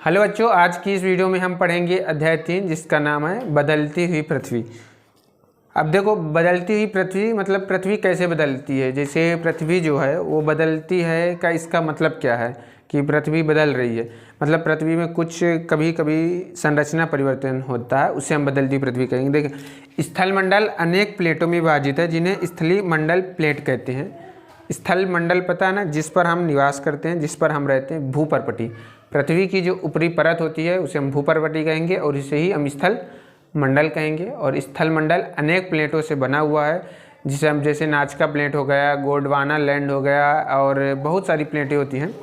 Hello बच्चों, आज की इस वीडियो में हम पढ़ेंगे अध्याय 3 जिसका नाम है बदलती हुई पृथ्वी। अब देखो, बदलती हुई पृथ्वी मतलब पृथ्वी कैसे बदलती है। जैसे पृथ्वी जो है वो बदलती है का इसका मतलब क्या है कि पृथ्वी बदल रही है। मतलब पृथ्वी में कुछ कभी कभी संरचना परिवर्तन होता है, उससे हम बदलती पृथ्वी कहेंगे। देखिए, स्थल मंडल अनेक प्लेटों में विभाजित है जिन्हें स्थलीय मंडल प्लेट कहते हैं। स्थल मंडल पता है ना, जिस पर हम निवास करते हैं, जिस पर हम रहते हैं, भूपर्पटी। पृथ्वी की जो ऊपरी परत होती है उसे हम भूपर्पटी कहेंगे और इसे ही हम स्थल मंडल कहेंगे। और स्थल मंडल अनेक प्लेटों से बना हुआ है, जिसे हम जैसे नाजका प्लेट हो गया, गोंडवाना लैंड हो गया और बहुत सारी प्लेटें होती हैं।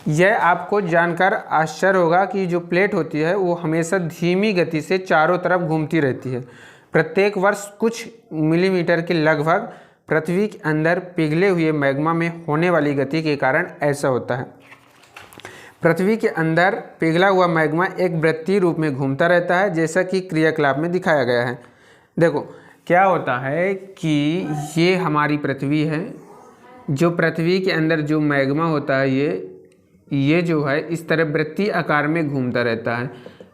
यह आपको जानकर आश्चर्य होगा कि जो प्लेट होती है वो हमेशा धीमी गति से चारों तरफ घूमती रहती है। प्रत्येक वर्ष कुछ मिलीमीटर के लगभग पृथ्वी के अंदर पिघले हुए मैग्मा में होने वाली गति के कारण ऐसा होता है। पृथ्वी के अंदर पिघला हुआ मैग्मा एक वृत्तीय रूप में घूमता रहता है, जैसा कि क्रियाकलाप में दिखाया गया है। देखो क्या होता है कि ये हमारी पृथ्वी है। जो पृथ्वी के अंदर जो मैग्मा होता है ये जो है इस तरह वृत्तीय आकार में घूमता रहता है।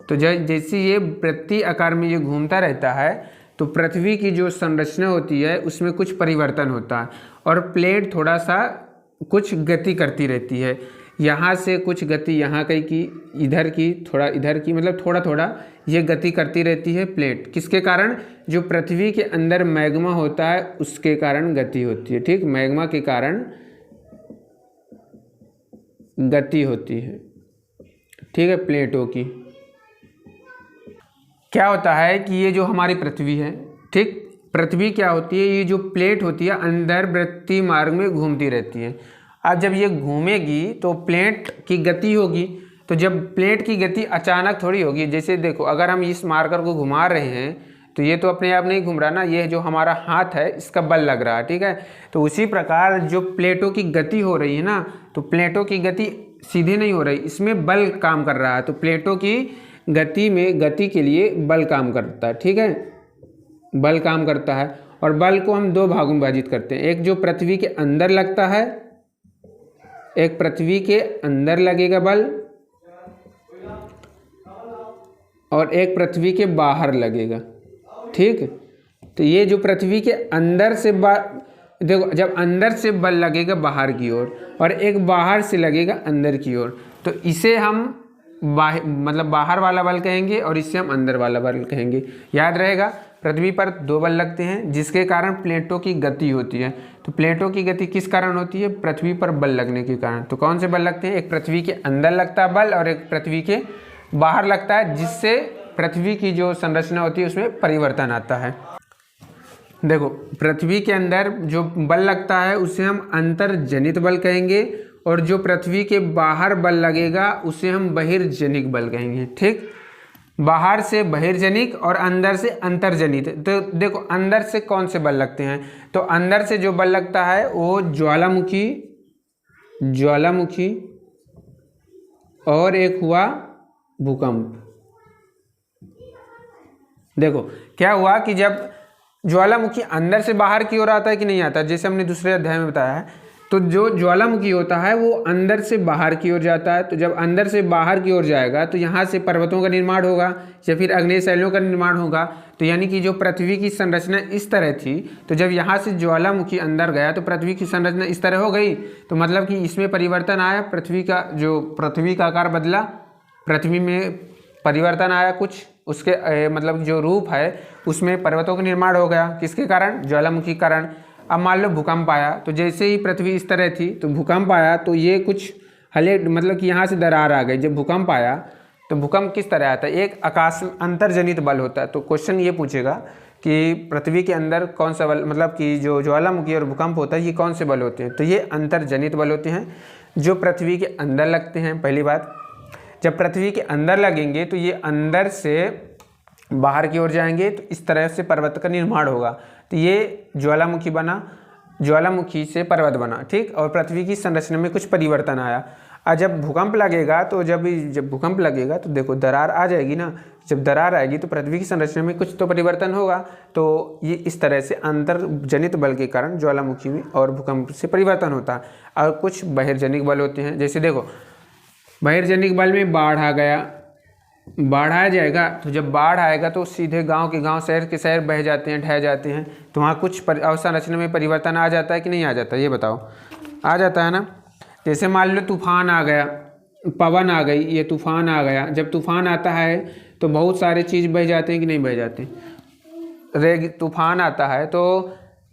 तो जैसे ये वृत्तीय आकार में ये घूमता रहता है तो पृथ्वी की जो संरचना होती है उसमें कुछ परिवर्तन होता है और प्लेट थोड़ा सा कुछ गति करती रहती है। यहाँ से कुछ गति यहाँ की इधर की, थोड़ा इधर की, मतलब थोड़ा थोड़ा ये गति करती रहती है प्लेट। किसके कारण? जो पृथ्वी के अंदर मैग्मा होता है उसके कारण गति होती है। ठीक, मैग्मा के कारण गति होती है। ठीक है, प्लेटों की। क्या होता है कि ये जो हमारी पृथ्वी है, ठीक, पृथ्वी क्या होती है, ये जो प्लेट होती है अंदर वृत्तीय मार्ग में घूमती रहती है। अब जब ये घूमेगी तो प्लेट की गति होगी। तो जब प्लेट की गति अचानक थोड़ी होगी, जैसे देखो अगर हम इस मार्कर को घुमा रहे हैं तो ये तो अपने आप नहीं घूम रहा ना, ये जो हमारा हाथ है इसका बल लग रहा है। ठीक है, तो उसी प्रकार जो प्लेटों की गति हो रही है ना, तो प्लेटों की गति सीधे नहीं हो रही, इसमें बल काम कर रहा है। तो प्लेटों की गति में गति के लिए बल काम करता है। ठीक है, बल काम करता है और बल को हम दो भागों में विभाजित करते हैं। एक जो पृथ्वी के अंदर लगता है, एक पृथ्वी के अंदर लगेगा बल और एक पृथ्वी के बाहर लगेगा। ठीक, तो ये जो पृथ्वी के अंदर से देखो, जब अंदर से बल लगेगा बाहर की ओर और एक बाहर से लगेगा अंदर की ओर, तो इसे हम मतलब बाहर वाला बल कहेंगे और इससे हम अंदर वाला बल कहेंगे। याद रहेगा, पृथ्वी पर दो बल लगते हैं जिसके कारण प्लेटों की गति होती है। तो प्लेटों की गति किस कारण होती है? पृथ्वी पर बल लगने के कारण। तो कौन से बल लगते हैं? एक पृथ्वी के अंदर लगता है बल और एक पृथ्वी के बाहर लगता है, जिससे पृथ्वी की जो संरचना होती है उसमें परिवर्तन आता है। देखो, पृथ्वी के अंदर जो बल लगता है उसे हम अंतर्जनित बल कहेंगे और जो पृथ्वी के बाहर बल लगेगा उसे हम बहिर्जनिक बल कहेंगे। ठीक, बाहर से बहिर्जनिक और अंदर से अंतर्जनित। तो देखो, अंदर से कौन से बल लगते हैं? तो अंदर से जो बल लगता है वो ज्वालामुखी और एक हुआ भूकंप। देखो क्या हुआ कि जब ज्वालामुखी अंदर से बाहर की ओर आता है कि नहीं आता, जैसे हमने दूसरे अध्याय में बताया है, तो जो ज्वालामुखी होता है वो अंदर से बाहर की ओर जाता है। तो जब अंदर से बाहर की ओर जाएगा तो यहाँ से पर्वतों का निर्माण होगा या फिर अग्नेय शैलों का निर्माण होगा। तो यानी कि जो पृथ्वी की संरचना इस तरह थी, तो जब यहाँ से ज्वालामुखी अंदर गया तो पृथ्वी की संरचना इस तरह हो गई। तो मतलब कि इसमें परिवर्तन आया, पृथ्वी का आकार बदला, पृथ्वी में परिवर्तन आया कुछ, उसके मतलब जो रूप है उसमें पर्वतों का निर्माण हो गया। किसके कारण? ज्वालामुखी के कारण। अब मान लो भूकंप आया, तो जैसे ही पृथ्वी इस तरह थी तो भूकंप आया तो ये कुछ हले, मतलब कि यहाँ से दरार आ गई। जब भूकंप आया तो भूकंप किस तरह आता है? एक आकाश अंतर्जनित बल होता है। तो क्वेश्चन ये पूछेगा कि पृथ्वी के अंदर कौन सा बल, मतलब कि जो ज्वालामुखी और भूकंप होता है ये कौन से बल होते हैं? तो ये अंतर्जनित बल होते हैं जो पृथ्वी के अंदर लगते हैं। पहली बात, जब पृथ्वी के अंदर लगेंगे तो ये अंदर से बाहर की ओर जाएंगे, तो इस तरह से पर्वत का निर्माण होगा। तो ये ज्वालामुखी बना, ज्वालामुखी से पर्वत बना। ठीक, और पृथ्वी की संरचना में कुछ परिवर्तन आया। और जब भूकंप लगेगा तो जब भूकंप लगेगा तो देखो दरार आ जाएगी ना। जब दरार आएगी तो पृथ्वी की संरचना में कुछ तो परिवर्तन होगा। तो ये इस तरह से अंतर्जनित बल के कारण ज्वालामुखी में और भूकंप से परिवर्तन होता है। और कुछ बहिर्जनिक बल होते हैं, जैसे देखो बहिर्जनिक बल में बाढ़ आ गया, बाढ़ आ जाएगा, तो जब बाढ़ आएगा तो सीधे गांव के गांव, शहर के शहर बह जाते हैं, ढह जाते हैं, तो वहाँ कुछ अवसंरचना में परिवर्तन आ जाता है कि नहीं आ जाता, ये बताओ। आ जाता है ना। जैसे मान लो तूफान आ गया, पवन आ गई, ये तूफान आ गया, जब तूफान आता है तो बहुत सारे चीज़ बह जाते हैं कि नहीं बह जाते। तूफान आता है तो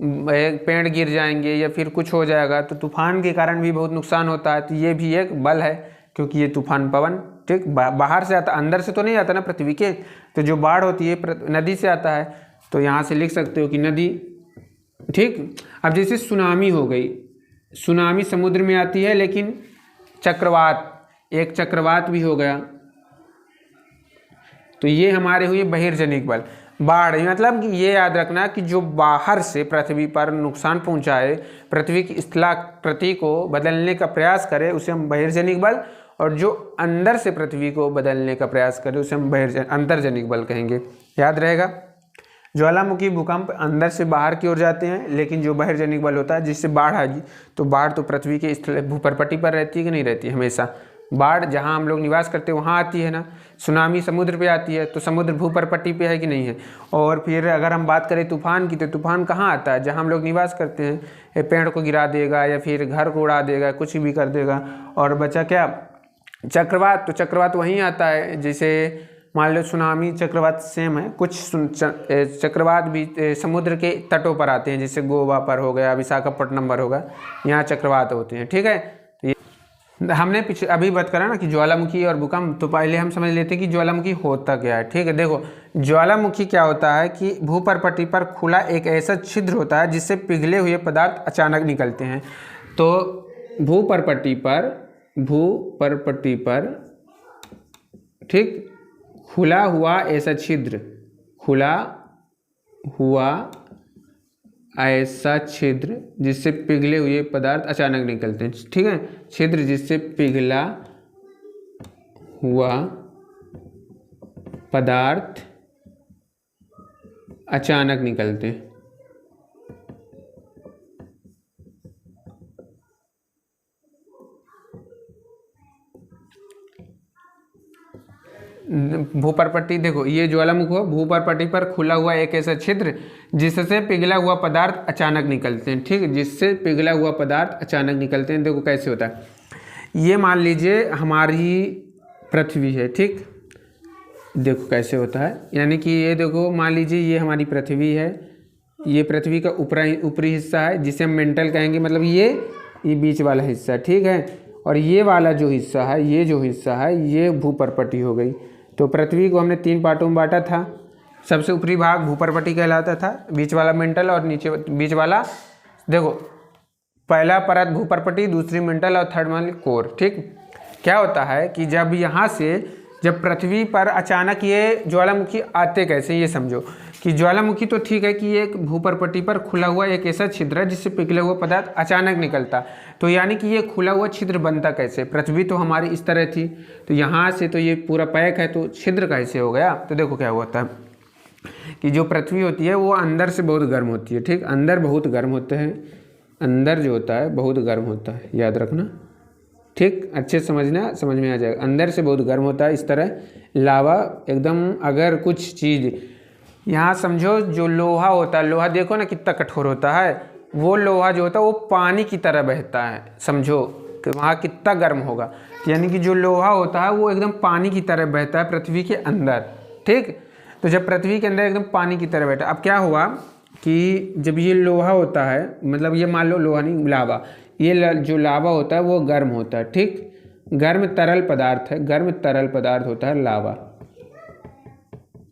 पेड़ गिर जाएंगे या फिर कुछ हो जाएगा, तो तूफान के कारण भी बहुत नुकसान होता है। तो ये भी एक बल है, क्योंकि ये तूफान पवन ठीक बाहर से आता, अंदर से तो नहीं आता ना पृथ्वी के। तो जो बाढ़ होती है नदी से आता है, तो यहाँ से लिख सकते हो कि नदी। ठीक। अब जैसे सुनामी हो गई, सुनामी समुद्र में आती है, लेकिन चक्रवात, एक चक्रवात भी हो गया, तो ये हमारे हुए बहिर्जनिक बल। बाढ़ मतलब कि ये याद रखना कि जो बाहर से पृथ्वी पर नुकसान पहुंचाए, पृथ्वी की स्थलाकृति को बदलने का प्रयास करे, उसे हम बहिर्जनिक बल, और जो अंदर से पृथ्वी को बदलने का प्रयास करे उसे हम अंतर्जनिक बल कहेंगे। याद रहेगा। ज्वालामुखी भूकंप अंदर से बाहर की ओर जाते हैं, लेकिन जो बहिर्जनिक बल होता है जिससे बाढ़ आएगी, तो बाढ़ तो पृथ्वी के स्थल भूपरपट्टी पर रहती है कि नहीं रहती है। हमेशा बाढ़ जहाँ हम लोग निवास करते हैं वहाँ आती है ना। सुनामी समुद्र पे आती है, तो समुद्र भूपरपट्टी पे है कि नहीं है। और फिर अगर हम बात करें तूफान की, तो तूफान कहाँ आता है, जहाँ हम लोग निवास करते हैं। पेड़ को गिरा देगा या फिर घर को उड़ा देगा, कुछ भी कर देगा। और बचा क्या, चक्रवात। तो चक्रवात वहीं आता है, जैसे मान लो सुनामी चक्रवात सेम है। कुछ चक्रवात भी समुद्र के तटों पर आते हैं, जैसे गोवा पर हो गया, विशाखापट्टनम पर होगा, यहाँ चक्रवात होते हैं। ठीक है। तो ये हमने पीछे अभी बात करा ना कि ज्वालामुखी और भूकंप, तो पहले हम समझ लेते हैं कि ज्वालामुखी होता क्या है। ठीक है। देखो, ज्वालामुखी क्या होता है कि भूपरपट्टी पर खुला एक ऐसा छिद्र होता है जिससे पिघले हुए पदार्थ अचानक निकलते हैं। तो भूपरपट्टी पर ठीक खुला हुआ ऐसा छिद्र, खुला हुआ ऐसा छिद्र जिससे पिघले हुए पदार्थ अचानक निकलते हैं। ठीक है। छिद्र जिससे पिघला हुआ पदार्थ अचानक निकलते हैं। भूपरपट्टी, देखो ये ज्वालामुखी हुआ, भूपरपट्टी पर खुला हुआ एक ऐसा छिद्र जिससे पिघला हुआ पदार्थ अचानक निकलते हैं। ठीक है। जिससे पिघला हुआ पदार्थ अचानक निकलते हैं। देखो कैसे होता है, ये मान लीजिए हमारी पृथ्वी है। ठीक। देखो कैसे होता है, यानी कि ये देखो मान लीजिए ये हमारी पृथ्वी है, ये पृथ्वी का ऊपरी हिस्सा है जिसे हम मेंटल कहेंगे, मतलब ये बीच वाला हिस्सा। ठीक है। और ये वाला जो हिस्सा है, ये जो हिस्सा है, ये भूपरपट्टी हो गई। तो पृथ्वी को हमने 3 पार्टों में बांटा था। सबसे ऊपरी भाग भूपरपट्टी कहलाता था, बीच वाला मेंटल, और नीचे बीच वाला, देखो पहला परत भूपरपट्टी, दूसरी मेंटल और थर्ड वाली कोर। ठीक। क्या होता है कि जब पृथ्वी पर अचानक ये ज्वालामुखी आते कैसे, ये समझो कि ज्वालामुखी तो ठीक है कि ये एक भूपरपट्टी पर खुला हुआ एक ऐसा छिद्र है जिससे पिघला हुआ पदार्थ अचानक निकलता। तो यानी कि ये खुला हुआ छिद्र बनता कैसे, पृथ्वी तो हमारी इस तरह थी, तो यहाँ से तो ये पूरा पैक है, तो छिद्र कैसे हो गया। तो देखो क्या हुआ था कि जो पृथ्वी होती है वो अंदर से बहुत गर्म होती है। ठीक। अंदर बहुत गर्म होते हैं, अंदर जो होता है बहुत गर्म होता है, याद रखना। ठीक। अच्छे समझना, समझ में आ जाएगा। अंदर से बहुत गर्म होता है, इस तरह लावा एकदम। अगर कुछ चीज़ यहाँ समझो, जो लोहा होता है, लोहा देखो ना कितना कठोर होता है, वो लोहा जो होता है वो पानी की तरह बहता है। समझो कि वहाँ कितना गर्म होगा, यानी कि जो लोहा होता है वो एकदम पानी की तरह बहता है पृथ्वी के अंदर। ठीक। तो जब पृथ्वी के अंदर एकदम पानी की तरह बैठा, अब क्या हुआ कि जब ये लोहा होता है, मतलब ये मान लो लोहा नहीं, लावा, ये जो लावा होता है वो गर्म होता है। ठीक। गर्म तरल पदार्थ है, गर्म तरल पदार्थ होता है लावा।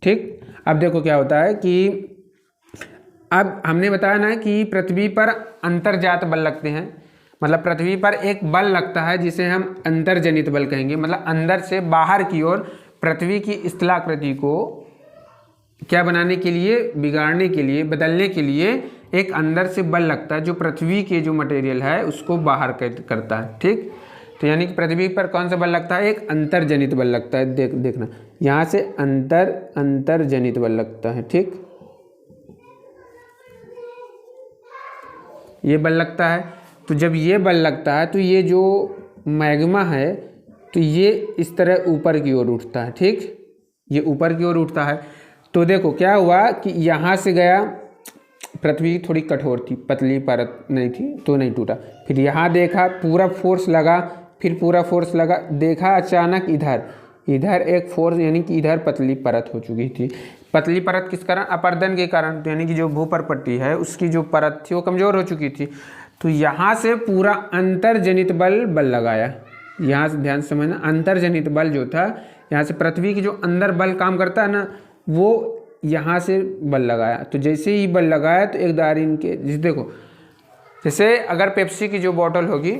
ठीक। अब देखो क्या होता है कि अब हमने बताया ना कि पृथ्वी पर अंतर्जात बल लगते हैं, मतलब पृथ्वी पर एक बल लगता है जिसे हम अंतर्जनित बल कहेंगे। मतलब अंदर से बाहर की ओर पृथ्वी की स्थलाकृति को क्या बनाने के लिए, बिगाड़ने के लिए, बदलने के लिए एक अंदर से बल लगता है जो पृथ्वी के जो मटेरियल है उसको बाहर करता है। ठीक। तो यानी कि पृथ्वी पर कौन सा बल लगता है, एक अंतर्जनित बल लगता है। देखना यहाँ से अंतर्जनित बल लगता है। ठीक। ये बल लगता है। तो जब ये बल लगता है तो ये जो मैग्मा है तो ये इस तरह ऊपर की ओर उठता है, ठीक, ये ऊपर की ओर उठता है। तो देखो क्या हुआ कि यहाँ से गया, पृथ्वी थोड़ी कठोर थी, पतली परत नहीं थी तो नहीं टूटा। फिर यहाँ देखा, पूरा फोर्स लगा, फिर पूरा फोर्स लगा, देखा अचानक इधर एक फोर्स, यानी कि इधर पतली परत हो चुकी थी। पतली परत किस कारण? अपर्दन के कारण, तो यानी कि जो भूपर पट्टी है उसकी जो परत थी वो कमज़ोर हो चुकी थी। तो यहाँ से पूरा अंतर्जनित बल लगाया। यहाँ से ध्यान से समझना, अंतर्जनित बल जो था, यहाँ से पृथ्वी की जो अंदर बल काम करता है ना, वो यहाँ से बल लगाया। तो जैसे ही बल लगाया तो एक दारी इनके, देखो जैसे अगर पेप्सी की जो बॉटल होगी,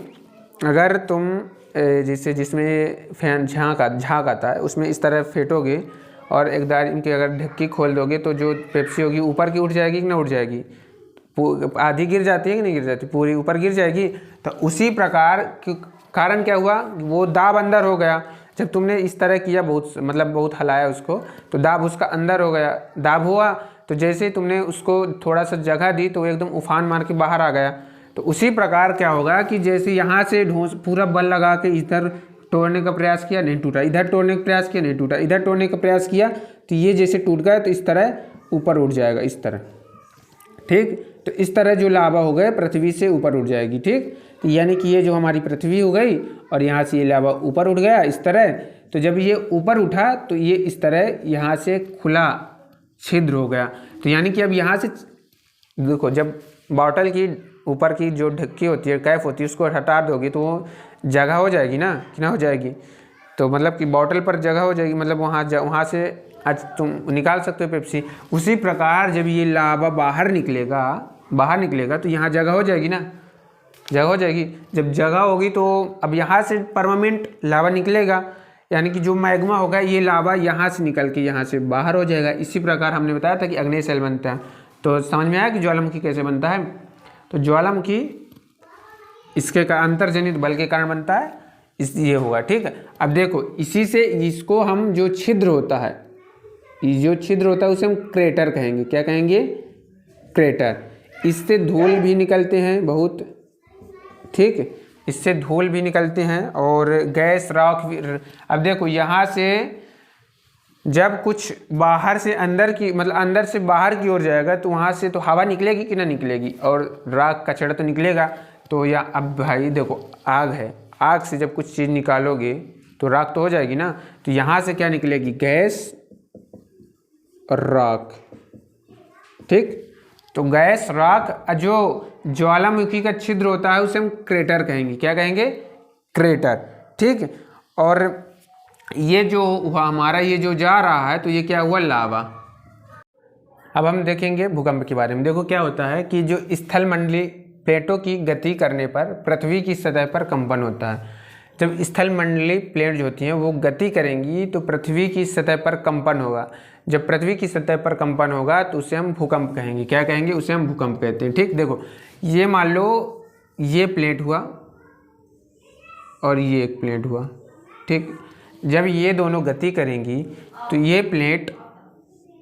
अगर तुम जैसे जिसमें फैन झाँक आता है उसमें इस तरह फेंटोगे और एक दारी इनकी अगर ढक्की खोल दोगे तो जो पेप्सी होगी ऊपर की उठ जाएगी कि ना उठ जाएगी? आधी गिर जाती है कि नहीं गिर जाती? पूरी ऊपर गिर जाएगी। तो उसी प्रकार कारण क्या हुआ, वो दाब अंदर हो गया। जब तुमने इस तरह किया, बहुत हलाया उसको, तो दाब उसका अंदर हो गया। दाब हुआ तो जैसे ही तुमने उसको थोड़ा सा जगह दी तो एकदम उफान मार के बाहर आ गया। तो उसी प्रकार क्या होगा कि जैसे यहाँ से पूरा बल लगा के इधर तोड़ने का प्रयास किया, नहीं टूटा, इधर तोड़ने का प्रयास किया, नहीं टूटा, इधर तोड़ने का प्रयास किया तो ये जैसे टूट गया, तो इस तरह ऊपर उठ जाएगा, इस तरह, ठीक। तो इस तरह जो लावा हो गए पृथ्वी से ऊपर उठ जाएगी, ठीक। तो यानी कि ये जो हमारी पृथ्वी हो गई और यहाँ से ये लावा ऊपर उठ गया इस तरह। तो जब ये ऊपर उठा तो ये इस तरह यहाँ से खुला छिद्र हो गया। तो यानी कि अब यहाँ से देखो, जब बॉटल की ऊपर की जो ढक्की होती है, कैप होती है, उसको हटा दोगे तो वो जगह हो जाएगी ना, कि ना हो जाएगी? तो मतलब कि बॉटल पर जगह हो जाएगी, मतलब वहाँ से आज तुम निकाल सकते हो पेप्सी। उसी प्रकार जब ये लावा बाहर निकलेगा तो यहाँ जगह हो जाएगी ना, जगह हो जाएगी। जब जगह होगी तो अब यहाँ से परमानेंट लावा निकलेगा, यानी कि जो मैग्मा होगा ये लावा यहाँ से निकल के यहाँ से बाहर हो जाएगा। इसी प्रकार हमने बताया था कि अग्नेय शैल बनता है। तो समझ में आया कि ज्वालामुखी कैसे बनता है? तो ज्वालामुखी इसके अंतर्जनित बल के कारण बनता है, ये होगा, ठीक है। अब देखो इसी से इसको हम जो छिद्र होता है, उसे हम क्रेटर कहेंगे। क्या कहेंगे? क्रेटर। इससे धूल भी निकलते हैं बहुत, ठीक, इससे धूल भी निकलते हैं और गैस राख भी। अब देखो यहाँ से जब कुछ बाहर से अंदर की, मतलब अंदर से बाहर की ओर जाएगा तो वहाँ से तो हवा निकलेगी कि ना निकलेगी, और राख कचरा तो निकलेगा। तो या अब भाई देखो आग है, आग से जब कुछ चीज़ निकालोगे तो राख तो हो जाएगी ना। तो यहाँ से क्या निकलेगी? गैस और राख, ठीक। तो गैस राख, जो ज्वालामुखी का छिद्र होता है उसे हम क्रेटर कहेंगे। क्या कहेंगे? क्रेटर, ठीक। और ये जो हुआ हमारा, ये जो जा रहा है तो ये क्या हुआ? लावा। अब हम देखेंगे भूकंप के बारे में। देखो क्या होता है कि जो स्थल मंडलीय प्लेटों की गति करने पर पृथ्वी की सतह पर कंपन होता है। जब स्थल मंडलीय प्लेट जो होती हैं वो गति करेंगी तो पृथ्वी की सतह पर कंपन होगा। जब पृथ्वी की सतह पर कंपन होगा तो उसे हम भूकंप कहेंगे। क्या कहेंगे? उसे हम भूकंप कहते हैं, ठीक। देखो ये मान लो ये प्लेट हुआ और ये एक प्लेट हुआ, ठीक। जब ये दोनों गति करेंगी तो ये प्लेट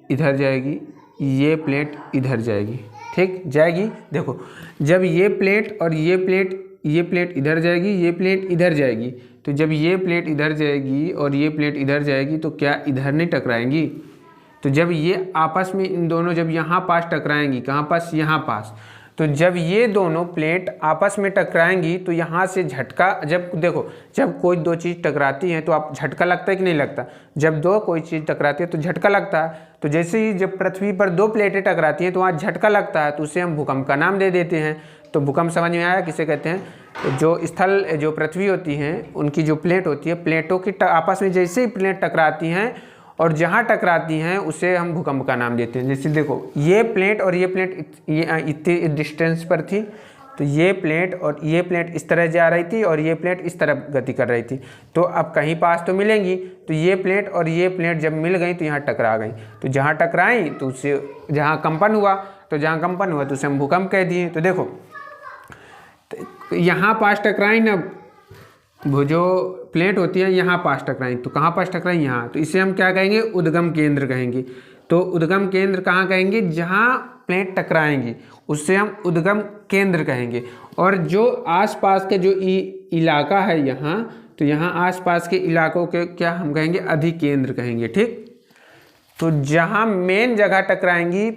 इधर जाएगी, ये प्लेट इधर जाएगी, ठीक, जाएगी। देखो जब ये प्लेट और ये प्लेट इधर जाएगी, ये प्लेट इधर जाएगी। तो जब ये प्लेट इधर जाएगी और ये प्लेट इधर जाएगी तो क्या इधर नहीं टकराएंगी? तो जब ये आपस में, इन दोनों जब यहाँ पास टकराएंगी, कहाँ पास? यहाँ पास। तो जब ये दोनों प्लेट आपस में टकराएंगी तो यहाँ से झटका, जब देखो जब कोई दो चीज़ टकराती हैं तो आप झटका लगता है कि नहीं लगता? जब कोई चीज़ टकराती है तो झटका लगता है। तो जैसे ही जब पृथ्वी पर दो प्लेटें टकराती हैं तो वहाँ झटका लगता है, तो उसे हम भूकंप का नाम दे देते हैं। तो भूकंप समझ में आया किसे कहते हैं? जो पृथ्वी होती हैं उनकी जो प्लेट होती है, प्लेटों की आपस में जैसे ही प्लेट टकराती हैं और जहाँ टकराती हैं उसे हम भूकंप का नाम देते हैं। जैसे देखो ये प्लेट और ये प्लेट ये इतनी डिस्टेंस पर थी, तो ये प्लेट और ये प्लेट इस तरह जा रही थी और ये प्लेट इस तरह गति कर रही थी। तो अब कहीं पास तो मिलेंगी, तो ये प्लेट और ये प्लेट जब मिल गई तो यहाँ टकरा गई। तो जहाँ टकराई तो उससे जहाँ कंपन हुआ, तो उसे हम भूकंप कह दिए। तो देखो तो यहाँ पास टकराई ना, वो जो प्लेट होती है यहाँ पास टकराई, तो कहाँ पास टकराई? यहाँ। तो इसे हम क्या कहेंगे? उद्गम केंद्र कहेंगे। तो उद्गम केंद्र कहाँ कहेंगे? जहाँ प्लेट टकराएंगी उससे हम उद्गम केंद्र कहेंगे। और जो आसपास के जो इलाका है यहाँ, तो यहाँ आसपास के इलाकों के क्या हम कहेंगे, अधिकेंद्र कहेंगे। ठीक, तो जहाँ मेन जगह टकराएंगी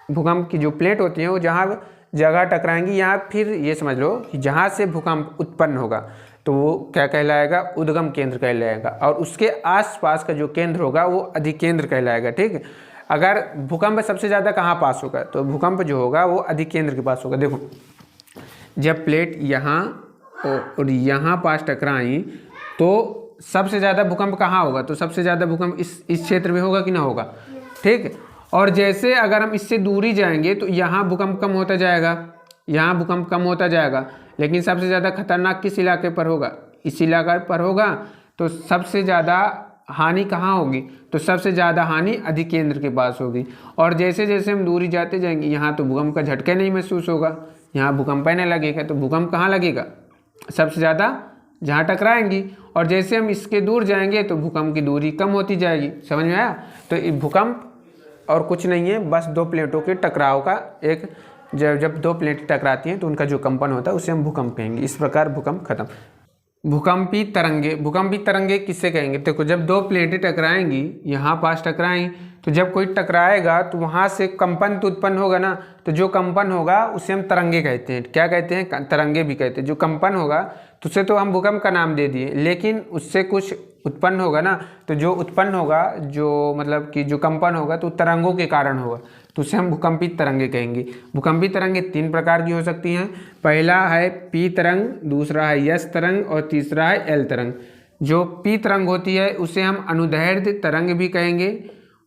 भूकंप की जो प्लेट होती हैं, वो जहाँ जगह टकराएंगी, या फिर ये समझ लो कि जहाँ से भूकंप उत्पन्न होगा तो वो क्या कहलाएगा, उद्गम केंद्र कहलाएगा, और उसके आसपास का जो केंद्र होगा वो अधिकेंद्र कहलाएगा। ठीक है, अगर भूकंप सबसे ज़्यादा कहाँ पास होगा, तो भूकंप जो होगा वो अधिकेंद्र के पास होगा। देखो, जब प्लेट यहाँ और यहाँ पास टकराई तो सबसे ज़्यादा भूकंप कहाँ होगा, तो सबसे ज़्यादा भूकंप इस क्षेत्र में होगा कि ना होगा। ठीक, और जैसे अगर हम इससे दूरी जाएंगे तो यहाँ भूकंप कम होता जाएगा, यहाँ भूकंप कम होता जाएगा, लेकिन सबसे ज़्यादा खतरनाक किस इलाके पर होगा, इस इलाके पर होगा। तो सबसे ज़्यादा हानि कहाँ होगी, तो सबसे ज़्यादा हानि अधिकेंद्र के पास होगी। और जैसे जैसे हम दूरी जाते जाएंगे, यहाँ तो भूकंप का झटका नहीं महसूस होगा, यहाँ भूकंप नहीं लगेगा, तो भूकंप कहाँ लगेगा, सबसे ज़्यादा जहाँ टकराएंगी। और जैसे हम इसके दूर जाएंगे तो भूकंप की दूरी कम होती जाएगी। समझ में आया। तो भूकंप और कुछ नहीं है, बस दो प्लेटों के टकराव का एक, जब दो प्लेटें टकराती हैं तो उनका जो कंपन होता है उसे हम भूकंप कहेंगे। इस प्रकार भूकंप खत्म। भूकंपी तरंगे किससे कहेंगे, देखो जब दो प्लेटें टकराएंगी, यहाँ पास टकराएं, तो जब कोई टकराएगा तो वहाँ से कंपन तो उत्पन्न होगा ना, तो जो कंपन होगा उसे हम तरंगे कहते हैं। क्या कहते हैं, तरंगे भी कहते हैं। जो कंपन होगा तो उसे तो हम भूकंप का नाम दे दिए, लेकिन उससे कुछ उत्पन्न होगा ना, तो जो उत्पन्न होगा, जो मतलब कि जो कंपन होगा तो तरंगों के कारण होगा, तो उसे हम भूकंपी तरंगे कहेंगे। भूकंपी तरंगे तीन प्रकार की हो सकती हैं। पहला है पी तरंग, दूसरा है यस तरंग, और तीसरा है एल तरंग। जो पी तरंग होती है उसे हम अनुदैर्ध्य तरंग भी कहेंगे,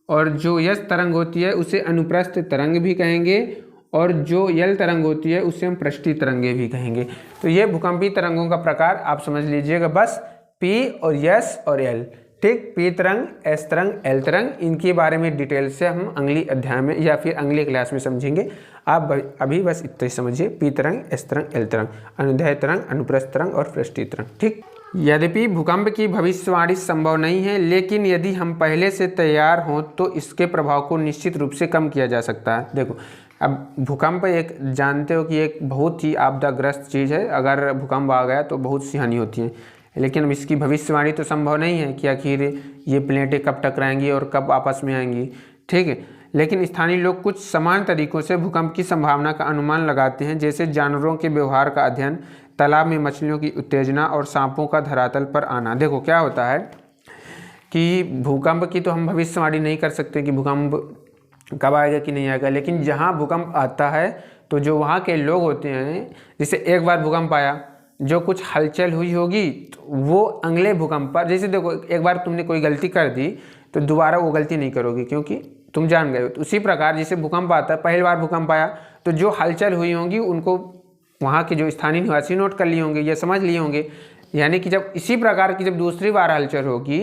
और जो यस तरंग होती है उसे अनुप्रस्थ तरंग भी कहेंगे, और जो यल तरंग होती है उसे हम पृष्ठीय तरंगे भी कहेंगे। तो ये भूकंपी तरंगों का प्रकार आप समझ लीजिएगा, बस पी और यस और एल। ठीक, पी तरंग, एस तरंग, एल तरंग, इनके बारे में डिटेल से हम अगली अध्याय में या फिर अगली क्लास में समझेंगे। आप अभी बस इतना ही समझिए, पी तरंग, एस तरंग, एल तरंग, अनुदैर्ध्य तरंग, अनुप्रस्थ तरंग और पृष्ठीय तरंग। ठीक, यद्यपि भूकंप की भविष्यवाणी संभव नहीं है, लेकिन यदि हम पहले से तैयार हों तो इसके प्रभाव को निश्चित रूप से कम किया जा सकता है। देखो, अब भूकंप एक जानते हो कि एक बहुत ही आपदाग्रस्त चीज़ है। अगर भूकंप आ गया तो बहुत सी हानि होती है, लेकिन अब इसकी भविष्यवाणी तो संभव नहीं है कि आखिर ये प्लेटें कब टकराएंगी और कब आपस में आएंगी। ठीक है, लेकिन स्थानीय लोग कुछ समान तरीकों से भूकंप की संभावना का अनुमान लगाते हैं, जैसे जानवरों के व्यवहार का अध्ययन, तालाब में मछलियों की उत्तेजना और सांपों का धरातल पर आना। देखो क्या होता है कि भूकंप की तो हम भविष्यवाणी नहीं कर सकते कि भूकंप कब आएगा कि नहीं आएगा, लेकिन जहाँ भूकंप आता है तो जो वहाँ के लोग होते हैं, जैसे एक बार भूकंप आया, जो कुछ हलचल हुई होगी तो वो अगले भूकंप पर, जैसे देखो एक बार तुमने कोई गलती कर दी तो दोबारा वो गलती नहीं करोगी क्योंकि तुम जान गए हो। तो उसी प्रकार जैसे भूकंप आता है, पहली बार भूकंप आया तो जो हलचल हुई होंगी उनको वहाँ के जो स्थानीय निवासी नोट कर लिए होंगे या समझ लिए होंगे, यानी कि जब इसी प्रकार की जब दूसरी बार हलचल होगी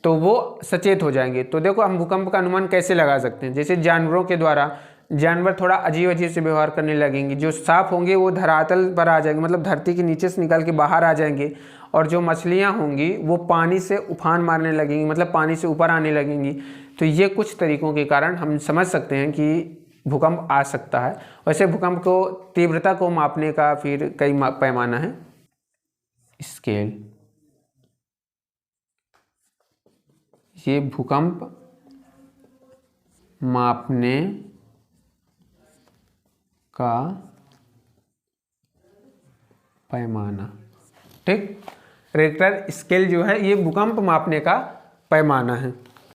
तो वो सचेत हो जाएंगे। तो देखो हम भूकंप का अनुमान कैसे लगा सकते हैं, जैसे जानवरों के द्वारा, जानवर थोड़ा अजीब अजीब से व्यवहार करने लगेंगे। जो सांप होंगे वो धरातल पर आ जाएंगे, मतलब धरती के नीचे से निकल के बाहर आ जाएंगे, और जो मछलियां होंगी वो पानी से उफान मारने लगेंगी, मतलब पानी से ऊपर आने लगेंगी। तो ये कुछ तरीकों के कारण हम समझ सकते हैं कि भूकंप आ सकता है। वैसे भूकंप को तीव्रता को मापने का फिर कई पैमाना है, स्केल। ये भूकंप मापने का पैमाना। ठीक, रिक्टर स्केल जो है ये भूकंप मापने का पैमाना है।